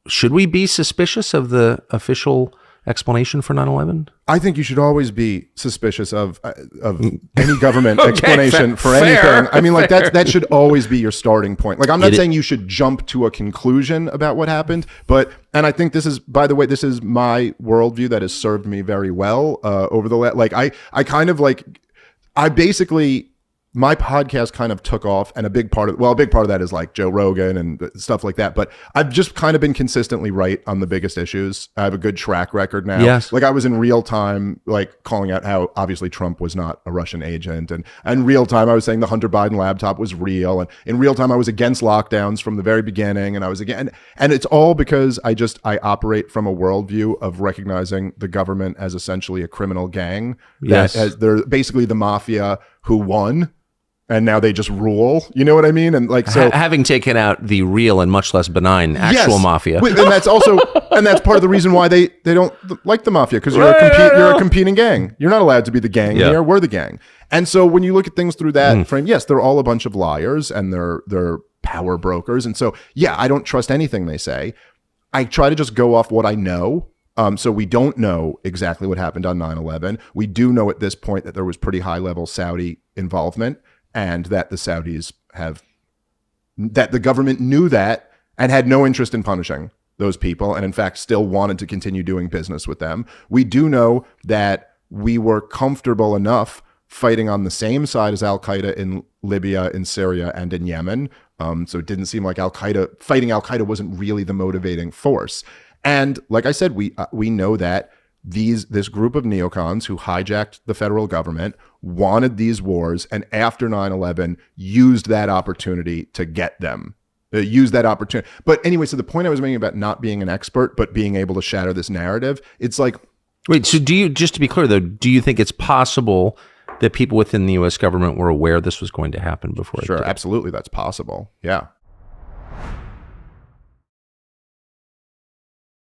should we be suspicious of the official explanation for 9/11? I think you should always be suspicious of any government explanation for anything. I mean, like that should always be your starting point. Like, I'm not saying you should jump to a conclusion about what happened, and I think this is, by the way, this is my worldview that has served me very well over the I basically, my podcast kind of took off, and a big part of that is like Joe Rogan and stuff like that. But I've just kind of been consistently right on the biggest issues. I have a good track record now. Yes. Like, I was in real time, like, calling out how obviously Trump was not a Russian agent. And in real time, I was saying the Hunter Biden laptop was real. And in real time, I was against lockdowns from the very beginning. And I was and it's all because I operate from a worldview of recognizing the government as essentially a criminal gang. Yes. They're basically the mafia who won. And now they just rule, you know what I mean? And like, so having taken out the real and much less benign actual mafia, and that's also, and that's part of the reason why they don't like the mafia, because you're a competing gang. You're not allowed to be the gang here. We're the gang. And so when you look at things through that frame, yes, they're all a bunch of liars and they're power brokers. And so, yeah, I don't trust anything they say. I try to just go off what I know. So we don't know exactly what happened on 9/11. We do know at this point that there was pretty high level Saudi involvement, and that the Saudis that the government knew that and had no interest in punishing those people, and in fact still wanted to continue doing business with them. We do know that we were comfortable enough fighting on the same side as Al-Qaeda in Libya, in Syria, and in Yemen. So it didn't seem like fighting Al-Qaeda wasn't really the motivating force. And like I said, we know that this group of neocons who hijacked the federal government wanted these wars, and after 9/11 used that opportunity to get them. Use that opportunity. But anyway, so the point I was making about not being an expert, but being able to shatter this narrative, it's like... Wait, so just to be clear though, do you think it's possible that people within the U.S. government were aware this was going to happen before? Sure, absolutely, that's possible. Yeah.